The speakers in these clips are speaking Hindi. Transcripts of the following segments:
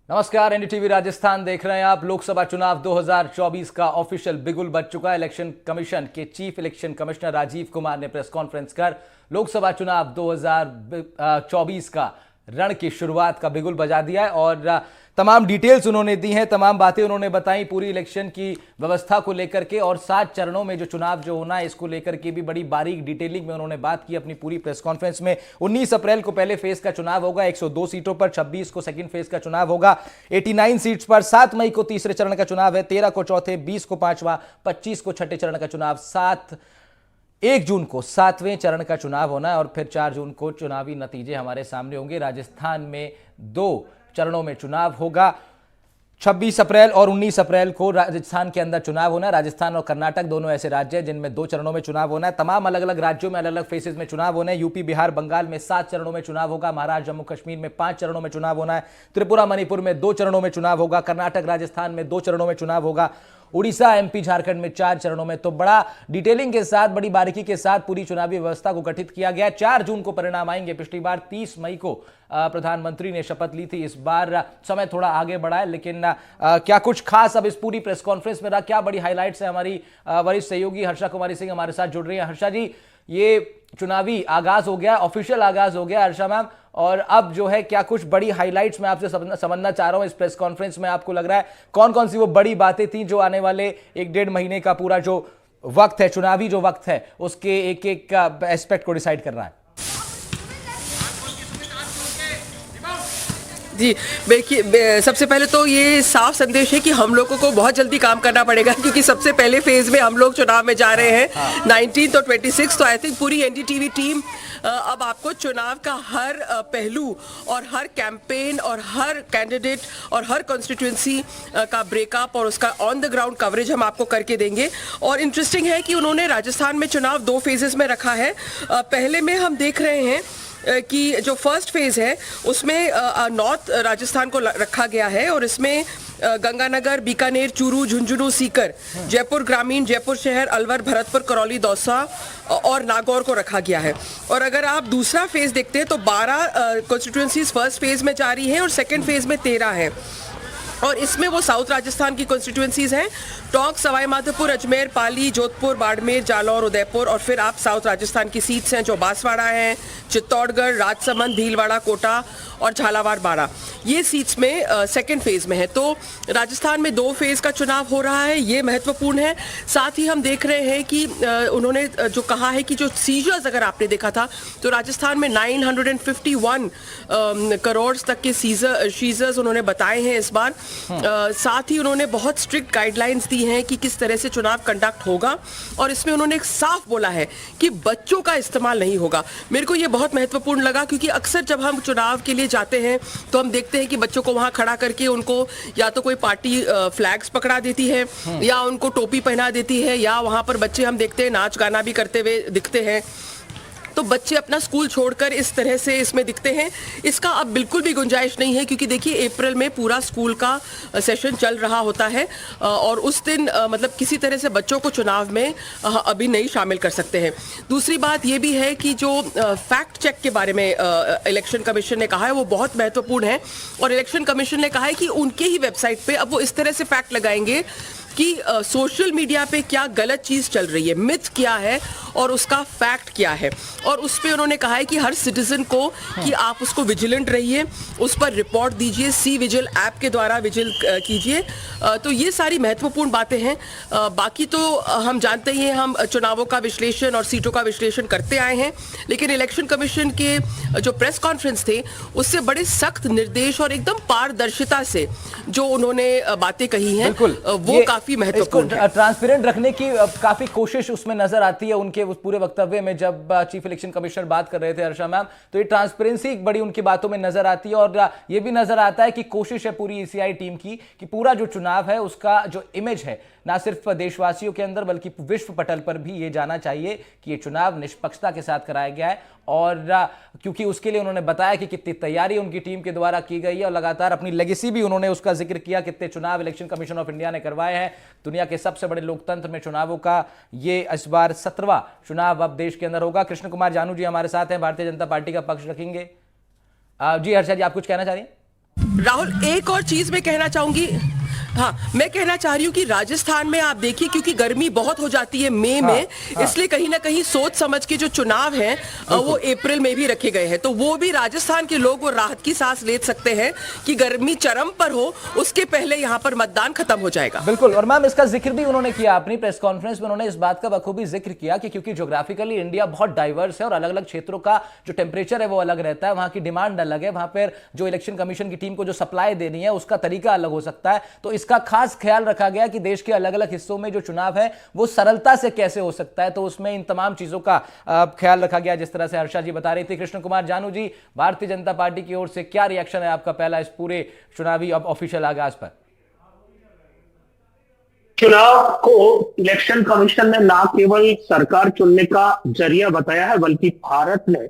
नमस्कार, एनडीटीवी राजस्थान देख रहे हैं आप। लोकसभा चुनाव 2024 का ऑफिशियल बिगुल बज चुका है। इलेक्शन कमीशन के chief election commissioner Rajeev Kumar ने प्रेस कॉन्फ्रेंस कर लोकसभा चुनाव 2024 का रण की शुरुआत का बिगुल बजा दिया है और तमाम डिटेल्स उन्होंने दी हैं, तमाम बातें उन्होंने बताई पूरी इलेक्शन की व्यवस्था को लेकर के और 7 चरणों में जो चुनाव जो होना है इसको लेकर के भी बड़ी बारीक डिटेलिंग में उन्होंने बात की अपनी पूरी प्रेस कॉन्फ्रेंस में। 19 अप्रैल को पहले फेज का चुनाव होगा 102 सीटों पर, 26 को सेकंड फेज का चुनाव होगा 89 सीट्स पर, 7 मई को तीसरे चरण का चुनाव है, 13 को चौथे, 20 को पांचवा, 25 को छठे चरण का चुनाव, 1 जून को 7वें चरण का चुनाव होना है और फिर 4 जून को चुनावी नतीजे हमारे सामने होंगे। राजस्थान में 2 चरणों में चुनाव होगा। 26 अप्रैल और 19 अप्रैल को राजस्थान के अंदर चुनाव होना है। राजस्थान और कर्नाटक दोनों ऐसे राज्य हैं जिनमें 2 चरणों में चुनाव होना है। तमाम अलग अलग राज्यों में अलग अलग फेसेस में चुनाव होने हैं। यूपी, बिहार, बंगाल में 7 चरणों में चुनाव होगा। महाराष्ट्र, जम्मू कश्मीर में 5 चरणों में चुनाव होना है। त्रिपुरा, मणिपुर में 2 चरणों में चुनाव होगा। कर्नाटक, राजस्थान में 2 चरणों में चुनाव होगा। उड़ीसा, एमपी, झारखंड में 4 चरणों में। तो बड़ा डिटेलिंग के साथ, बड़ी बारीकी के साथ पूरी चुनावी व्यवस्था को गठित किया गया। 4 जून को परिणाम आएंगे। पिछली बार 30 मई को प्रधानमंत्री ने शपथ ली थी। इस बार समय थोड़ा आगे बढ़ा है, लेकिन क्या कुछ खास अब इस पूरी प्रेस कॉन्फ्रेंस में रहा, क्या बड़ी हाईलाइट्स है, हमारी वरिष्ठ सहयोगी हर्षा कुमारी सिंह हमारे साथ जुड़ रही है। हर्षा जी, ये चुनावी आगाज हो गया, ऑफिशियल आगाज हो गया हर्षा मैम, और अब जो है क्या कुछ बड़ी हाइलाइट्स मैं आपसे समझना चाह रहा हूं इस प्रेस कॉन्फ्रेंस में। आपको लग रहा है कौन कौन सी वो बड़ी बातें थी जो आने वाले 1-1.5 महीने का पूरा जो वक्त है, चुनावी जो वक्त है, उसके एक एक एस्पेक्ट को डिसाइड कर रहा है? जी देखिए, सबसे पहले तो ये साफ संदेश है कि हम लोगों को बहुत जल्दी काम करना पड़ेगा, क्योंकि सबसे पहले फेज में हम लोग चुनाव में जा रहे हैं 19 और 26। तो आई थिंक पूरी एनडीटीवी टीम अब आपको चुनाव का हर पहलू और हर कैंपेन और हर कैंडिडेट और हर कॉन्स्टिट्यूंसी का ब्रेकअप और उसका ऑन द ग्राउंड कवरेज हम आपको करके देंगे। और इंटरेस्टिंग है कि उन्होंने राजस्थान में चुनाव 2 फेजेस में रखा है। पहले में हम देख रहे हैं कि जो फर्स्ट फेज है उसमें नॉर्थ राजस्थान को रखा गया है और इसमें गंगानगर, बीकानेर, चूरू, झुंझुनू, सीकर, जयपुर ग्रामीण, जयपुर शहर, अलवर, भरतपुर, करौली, दौसा और नागौर को रखा गया है। और अगर आप दूसरा फेज देखते हैं तो 12 कॉन्स्टिट्यूएंसीज फर्स्ट फेज में जारी हैं और सेकेंड फेज में 13 है। और इसमें वो साउथ राजस्थान की कॉन्स्टिट्यूएंसीज हैं, टोंक, सवाई माधोपुर, अजमेर, पाली, जोधपुर, बाड़मेर, जालौर, उदयपुर। और फिर आप साउथ राजस्थान की सीट्स हैं जो बांसवाड़ा है, चित्तौड़गढ़, राजसमंद, भीलवाड़ा, कोटा और झालावाड़, बाड़ा। ये सीट्स में सेकेंड फेज में है। तो राजस्थान में 2 फेज का चुनाव हो रहा है, ये महत्वपूर्ण है। साथ ही हम देख रहे हैं कि उन्होंने जो कहा है कि जो सीजर्स अगर आपने देखा था तो राजस्थान में 951 करोड़ तक के सीजर्स उन्होंने बताए हैं इस बार। साथ ही उन्होंने बहुत स्ट्रिक्ट गाइडलाइंस दी हैं कि किस तरह से चुनाव कंडक्ट होगा और इसमें उन्होंने एक साफ बोला है कि बच्चों का इस्तेमाल नहीं होगा। मेरे को ये बहुत महत्वपूर्ण लगा, क्योंकि अक्सर जब हम चुनाव के लिए जाते हैं तो हम देखते हैं कि बच्चों को वहां खड़ा करके उनको या तो कोई पार्टी फ्लैग्स पकड़ा देती है या उनको टोपी पहना देती है, या वहां पर बच्चे हम देखते हैं नाच गाना भी करते हुए दिखते हैं। तो बच्चे अपना स्कूल छोड़कर इस तरह से इसमें दिखते हैं। इसका अब बिल्कुल भी गुंजाइश नहीं है, क्योंकि देखिए अप्रैल में पूरा स्कूल का सेशन चल रहा होता है और उस दिन मतलब किसी तरह से बच्चों को चुनाव में अभी नहीं शामिल कर सकते हैं। दूसरी बात ये भी है कि जो फैक्ट चेक के बारे में इलेक्शन कमीशन ने कहा है वो बहुत महत्वपूर्ण है। और इलेक्शन कमीशन ने कहा है कि उनके ही वेबसाइट पे अब वो इस तरह से फैक्ट लगाएंगे कि सोशल मीडिया पे क्या गलत चीज चल रही है, मिथ क्या है और उसका फैक्ट क्या है। और उस पे उन्होंने कहा है कि हर सिटीजन को कि आप उसको विजिलेंट रहिए, उस पर रिपोर्ट दीजिए, सी विजिल ऐप के द्वारा विजिल कीजिए। तो ये सारी महत्वपूर्ण बातें हैं। बाकी तो हम जानते ही हैं, हम चुनावों का विश्लेषण और सीटों का विश्लेषण करते आए हैं, लेकिन इलेक्शन कमीशन के जो प्रेस कॉन्फ्रेंस थे उससे बड़े सख्त निर्देश और एकदम पारदर्शिता से जो उन्होंने बातें कही हैं वो काफी महत्वपूर्ण, ट्रांसपेरेंट रखने की काफी कोशिश उसमें नजर आती है उनके उस पूरे वक्तव्य में। जब चीफ इलेक्शन कमिश्नर बात कर रहे थे हर्षा मैम, तो ये ट्रांसपेरेंसी बड़ी उनकी बातों में नजर आती है और ये भी नजर आता है कि कोशिश है पूरी ईसीआई टीम की कि पूरा जो चुनाव है उसका जो इमेज है ना सिर्फ देशवासियों के अंदर बल्कि विश्व पटल पर भी ये जाना चाहिए कि ये चुनाव निष्पक्षता के साथ कराया गया है। और क्योंकि उसके लिए उन्होंने बताया कि कितनी तैयारी उनकी टीम के द्वारा की गई है और लगातार अपनी लेगेसी भी उन्होंने उसका जिक्र किया, कितने चुनाव इलेक्शन कमीशन ऑफ इंडिया ने करवाए हैं। दुनिया के सबसे बड़े लोकतंत्र में चुनावों का ये इस बार 17वां चुनाव अब देश के अंदर होगा। कृष्ण कुमार जानू जी हमारे साथ हैं, भारतीय जनता पार्टी का पक्ष रखेंगे। जी हर्षा जी, आप कुछ कहना चाह रही हैं? राहुल, एक और चीज मैं कहना चाहूंगी। हाँ, मैं कहना चाह रही हूँ कि राजस्थान में आप देखिए, क्योंकि गर्मी बहुत हो जाती है मई में, इसलिए कहीं ना कहीं सोच समझ के जो चुनाव हैं वो अप्रैल में भी रखे गए हैं, तो वो भी राजस्थान के लोग वो राहत की सांस ले सकते हैं कि गर्मी चरम पर हो उसके पहले यहाँ पर मतदान खत्म हो जाएगा। बिल्कुल। और मैम, इसका जिक्र भी उन्होंने किया अपनी प्रेस कॉन्फ्रेंस में, उन्होंने इस बात का बखूबी जिक्र किया कि क्योंकि ज्योग्राफिकली इंडिया बहुत डाइवर्स है और अलग अलग क्षेत्रों का जो टेम्परेचर है वो अलग रहता है, वहां की डिमांड अलग है, वहां पर जो इलेक्शन कमीशन की टीम को जो सप्लाई देनी है उसका तरीका अलग हो सकता है, तो इसका खास ख्याल रखा गया कि देश के अलग अलग हिस्सों में जो चुनाव है वो सरलता से कैसे हो सकता है, तो उसमें इन तमाम चीजों का ख्याल रखा गया, जिस तरह से हर्षा जी बता रही थी। कृष्ण कुमार जानू जी, भारतीय जनता पार्टी की ओर से क्या रिएक्शन है आपका पहला इस पूरे चुनावी ऑफिशियल आगाज पर? चुनाव को इलेक्शन कमीशन ने ना केवल सरकार चुनने का जरिया बताया है, बल्कि भारत ने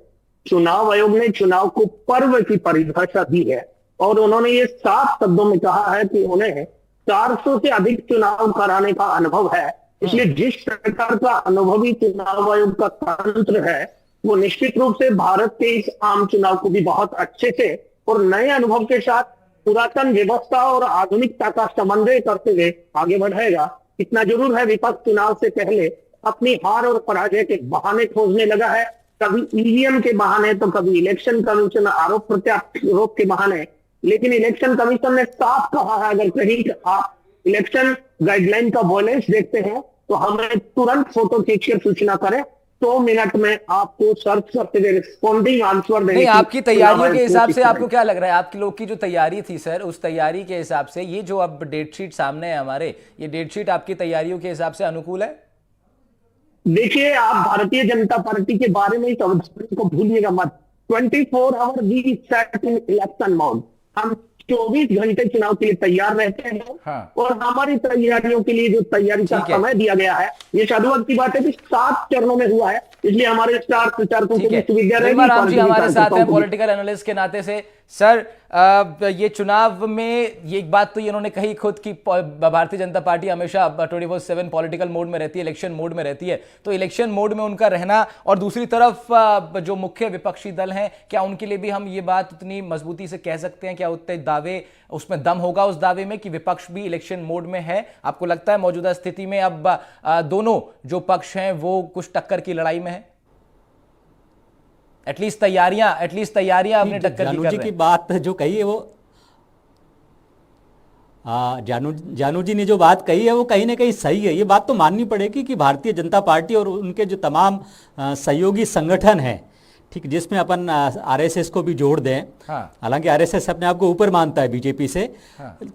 चुनाव आयोग ने चुनाव को पर्व की परिभाषा दी है और उन्होंने ये साफ शब्दों में कहा है कि उन्हें 400 से अधिक चुनाव कराने का अनुभव है। इसलिए जिस प्रकार का अनुभवी चुनाव आयोग का तंत्र है वो निश्चित रूप से भारत के इस आम चुनाव को भी बहुत अच्छे से और नए अनुभव के साथ पुरातन व्यवस्था और आधुनिकता का समन्वय करते हुए आगे बढ़ाएगा। इतना जरूर है, विपक्ष चुनाव से पहले अपनी हार और पराजय के बहाने खोजने लगा है, कभी ईवीएम के बहाने तो कभी इलेक्शन कमीशन आरोप प्रत्यारोप के बहाने, लेकिन इलेक्शन कमीशन ने साफ कहा है अगर कहीं आप इलेक्शन गाइडलाइन का वॉयलेंस देखते हैं तो हमें तुरंत फोटो खींचकर सूचना करें, 2 मिनट में आपको सर्च करते हुए रिस्पॉन्डिंग आंसर देने नहीं, आपकी तैयारियों के हिसाब से आपको क्या लग रहा है, आपके लोग की जो तैयारी थी सर, उस तैयारी के हिसाब से ये जो अब डेट शीट सामने है हमारे, ये डेट शीट आपकी तैयारियों के हिसाब से अनुकूल है? देखिए, आप भारतीय जनता पार्टी के बारे में को भूलिएगा मत। 24 hour we set in election mode, हम 24 घंटे चुनाव के लिए तैयार रहते हैं। हाँ। और हमारी तैयारियों के लिए जो तैयारी का समय दिया गया है, ये साधुवाद की बात है कि 7 चरणों में हुआ है, इसलिए हमारे स्टार प्रचारकों को विश्वविद्यालय राम जी हमारे साथ हैं पॉलिटिकल एनालिस्ट के नाते से। सर, ये चुनाव में ये एक बात तो ये उन्होंने कही खुद कि भारतीय जनता पार्टी हमेशा 24/7 पॉलिटिकल मोड में रहती है, इलेक्शन मोड में रहती है, तो इलेक्शन मोड में उनका रहना, और दूसरी तरफ जो मुख्य विपक्षी दल हैं, क्या उनके लिए भी हम ये बात उतनी मजबूती से कह सकते हैं, क्या उतने दावे उसमें दम होगा उस दावे में कि विपक्ष भी इलेक्शन मोड में है? आपको लगता है मौजूदा स्थिति में अब दोनों जो पक्ष हैं वो कुछ टक्कर की लड़ाई में है? एटलीस्ट तैयारियां अपने टक्कर की कर रहे हैं। की बात जो कही है वो जानू जी ने जो बात कही है वो कहीं ना कहीं सही है। ये बात तो माननी पड़ेगी कि भारतीय जनता पार्टी और उनके जो तमाम सहयोगी संगठन हैं, ठीक, जिसमें अपन आरएसएस को भी जोड़ दें, हालांकि आरएसएस अपने आप को ऊपर मानता है बीजेपी से,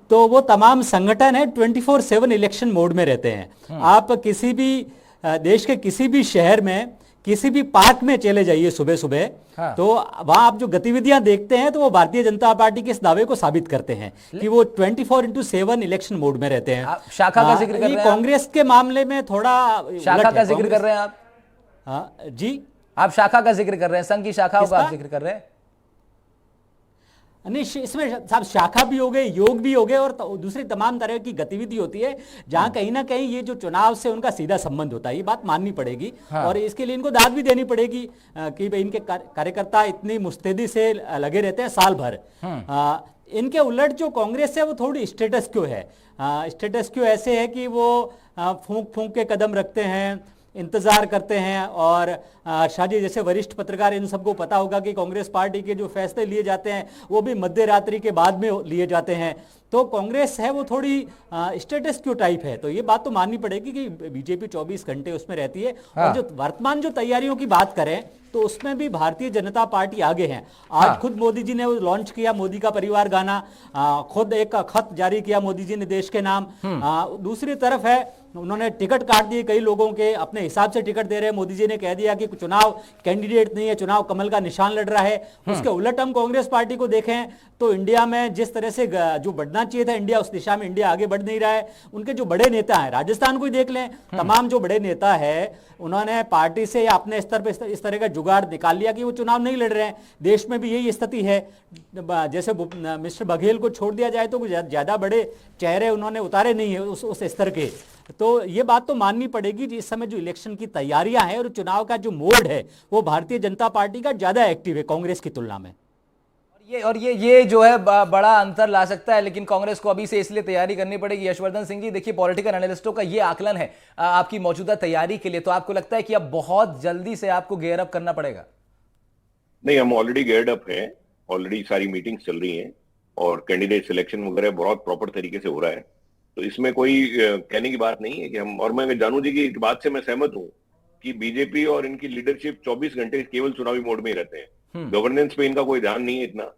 तो वो तमाम संगठन है 24/7 इलेक्शन मोड में रहते हैं। आप किसी भी देश के किसी भी शहर में किसी भी पार्क में चले जाइए सुबह सुबह, तो वहां आप जो गतिविधियां देखते हैं तो वो भारतीय जनता पार्टी के इस दावे को साबित करते हैं कि वो 24/7 इलेक्शन मोड में रहते हैं। शाखा का जिक्र कर रहे हैं कांग्रेस के मामले में थोड़ा शाखा का जिक्र कर रहे हैं आप? जी, आप शाखा का जिक्र कर रहे हैं, संघ की शाखा का आप जिक्र कर रहे हैं? नहीं, इसमें साहब शाखा भी हो गए, योग भी हो गए और दूसरी तमाम तरह की गतिविधि होती है जहां कहीं ना कहीं ये जो चुनाव से उनका सीधा संबंध होता है। ये बात माननी पड़ेगी। और इसके लिए इनको दाद भी देनी पड़ेगी कि भाई इनके कार्यकर्ता इतनी मुस्तैदी से लगे रहते हैं साल भर। इनके उलट जो कांग्रेस है वो थोड़ी स्टेटस क्यो है। स्टेटस क्यो ऐसे है कि वो फूंक फूंक के कदम रखते हैं, इंतजार करते हैं, और शादी जैसे वरिष्ठ पत्रकार, इन सबको पता होगा कि कांग्रेस पार्टी के जो फैसले लिए जाते हैं वो भी मध्य रात्रि के बाद में लिए जाते हैं। तो कांग्रेस है वो थोड़ी स्टेटस क्यू टाइप है। तो ये बात तो माननी पड़ेगी कि बीजेपी 24 घंटे उसमें रहती है। और जो वर्तमान जो तैयारियों की बात करें तो उसमें भी भारतीय जनता पार्टी आगे है। आज खुद मोदी जी ने वो लॉन्च किया मोदी का परिवार गाना, खुद एक खत जारी किया मोदी जी ने देश के नाम। दूसरी तरफ है उन्होंने टिकट काट दिए कई लोगों के, अपने हिसाब से टिकट दे रहे हैं। मोदी जी ने कह दिया कि चुनाव कैंडिडेट नहीं है, चुनाव कमल का निशान लड़ रहा है। उसके उलट हम कांग्रेस पार्टी को देखें तो इंडिया में जिस तरह से जो बढ़ना चाहिए था इंडिया, उस दिशा में इंडिया आगे बढ़ नहीं रहा है। उनके जो बड़े नेता हैं, राजस्थान को ही देख लें, तमाम जो बड़े नेता है उन्होंने पार्टी से या अपने स्तर पर इस तरह का जुगाड़ निकाल लिया कि वो चुनाव नहीं लड़ रहे हैं। देश में भी यही स्थिति है। जैसे मिस्टर बघेल को छोड़ दिया जाए तो ज्यादा बड़े चेहरे उन्होंने उतारे नहीं है उस स्तर के। तो ये बात तो माननी पड़ेगी कि इस समय जो इलेक्शन की तैयारियां हैं और चुनाव का जो मोड है वो भारतीय जनता पार्टी का ज्यादा एक्टिव है कांग्रेस की तुलना में। ये जो है बड़ा अंतर ला सकता है, लेकिन कांग्रेस को अभी से इसलिए तैयारी करनी पड़ेगी। यशवर्धन सिंह जी, देखिए पॉलिटिकल एनालिस्टों का ये आकलन है आपकी मौजूदा तैयारी के लिए, तो आपको लगता है कि अब बहुत जल्दी से आपको गेयर अप करना पड़ेगा? नहीं, हम ऑलरेडी गेयर्ड अप हैं, ऑलरेडी सारी मीटिंग्स चल रही हैं और कैंडिडेट सिलेक्शन वगैरह बहुत प्रॉपर तरीके से हो रहा है, तो इसमें कोई कहने की बात नहीं है कि हम। और मैं जानू जी की एक बात से मैं सहमत हूं कि बीजेपी और इनकी लीडरशिप 24 घंटे केवल चुनावी मोड में ही रहते हैं, गवर्नेंस पे इनका कोई ध्यान नहीं है इतना।